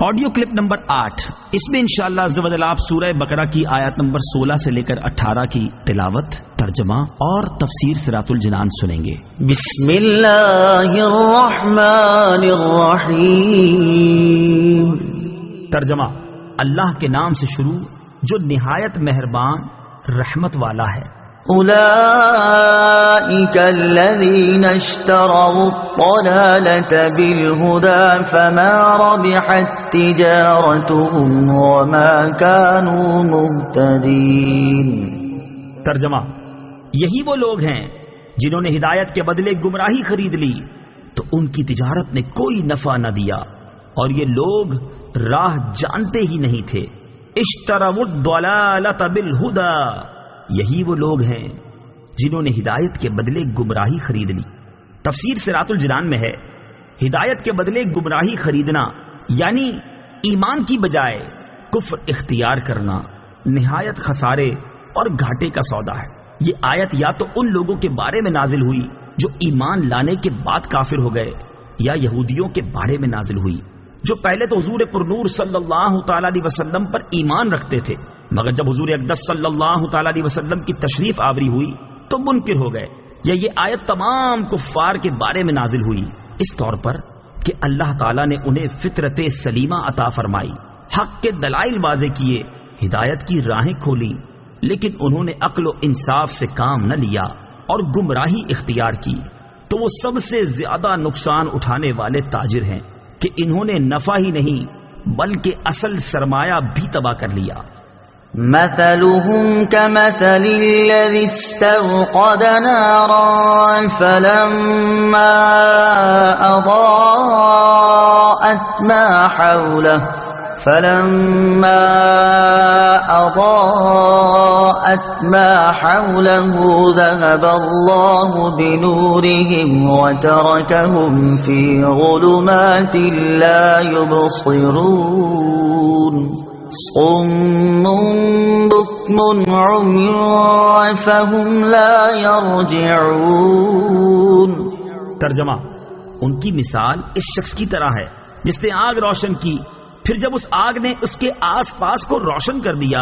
Audio clip number 8، اس میں انشاءاللہ عز و جل آپ سورہ بقرہ کی آیات نمبر 16 سے لے کر 18 کی تلاوت، ترجمہ اور تفسیر صراط الجنان سنیں گے۔ بسم اللہ الرحمن الرحیم۔ ترجمہ: اللہ کے نام سے شروع جو نہایت مہربان رحمت والا ہے۔ اولئک الذین اشتروا الضلالة بالهدى فما ربحت تجارتهم وما كانوا مهتدین۔ ترجمہ: یہی وہ لوگ ہیں جنہوں نے ہدایت کے بدلے گمراہی خرید لی تو ان کی تجارت نے کوئی نفع نہ دیا اور یہ لوگ راہ جانتے ہی نہیں تھے۔ اشتروا الضلالة بالهدى، یہی وہ لوگ ہیں جنہوں نے ہدایت کے بدلے گمراہی خرید لی۔ تفسیر صراط الجنان میں ہے، ہدایت کے بدلے گمراہی خریدنا یعنی ایمان کی بجائے کفر اختیار کرنا نہایت خسارے اور گھاٹے کا سودا ہے۔ یہ آیت یا تو ان لوگوں کے بارے میں نازل ہوئی جو ایمان لانے کے بعد کافر ہو گئے، یا یہودیوں کے بارے میں نازل ہوئی جو پہلے تو حضور پرنور صلی اللہ تعالی علیہ وسلم پر ایمان رکھتے تھے، مگر جب حضور اقدس صلی اللہ تعالی علیہ وسلم کی تشریف آوری ہوئی تو منکر ہو گئے۔ یا یہ آیت تمام کفار کے بارے میں نازل ہوئی اس طور پر کہ اللہ تعالیٰ نے انہیں فطرت سلیمہ عطا فرمائی، حق کے دلائل واضح کیے، ہدایت کی راہیں کھولی، لیکن انہوں نے عقل و انصاف سے کام نہ لیا اور گمراہی اختیار کی، تو وہ سب سے زیادہ نقصان اٹھانے والے تاجر ہیں کہ انہوں نے نفع ہی نہیں بلکہ اصل سرمایہ بھی تباہ کر لیا۔ مثلهم كمثل الذي استوقد نارا فلما أضاءت ما حوله ذهب الله بنورهم وتركهم في ظلمات لا يبصرون صم بكم عمي فهم لا يرجعون۔ ترجمہ: ان کی مثال اس شخص کی طرح ہے جس نے آگ روشن کی، پھر جب اس آگ نے اس کے آس پاس کو روشن کر دیا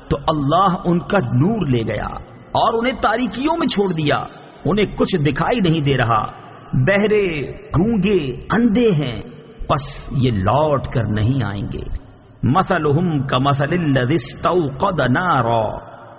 تو اللہ ان کا نور لے گیا اور انہیں تاریکیوں میں چھوڑ دیا، انہیں کچھ دکھائی نہیں دے رہا، بہرے، گونگے، اندھے ہیں، پس یہ لوٹ کر نہیں آئیں گے۔ مثلہم کمثل الذی استوقد نارا،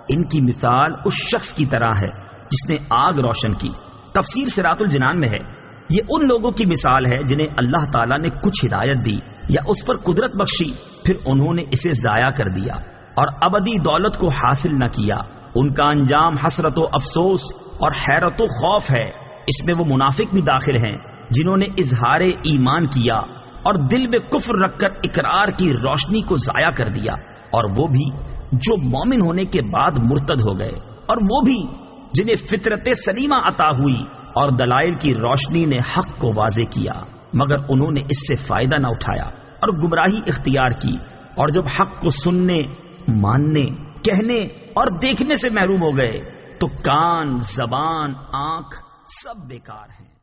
ان کی مثال اس شخص کی طرح ہے جس نے آگ روشن کی۔ تفسیر صراط الجنان میں ہے، یہ ان لوگوں کی مثال ہے جنہیں اللہ تعالیٰ نے کچھ ہدایت دی یا اس پر قدرت بخشی، پھر انہوں نے اسے ضائع کر دیا اور ابدی دولت کو حاصل نہ کیا۔ ان کا انجام حسرت و افسوس اور حیرت و خوف ہے۔ اس میں وہ منافق بھی داخل ہیں جنہوں نے اظہار ایمان کیا اور دل میں کفر رکھ کر اقرار کی روشنی کو ضائع کر دیا، اور وہ بھی جو مومن ہونے کے بعد مرتد ہو گئے، اور وہ بھی جنہیں فطرت سلیمہ عطا ہوئی اور دلائل کی روشنی نے حق کو واضح کیا، مگر انہوں نے اس سے فائدہ نہ اٹھایا اور گمراہی اختیار کی، اور جب حق کو سننے، ماننے، کہنے اور دیکھنے سے محروم ہو گئے تو کان، زبان، آنکھ سب بیکار ہیں۔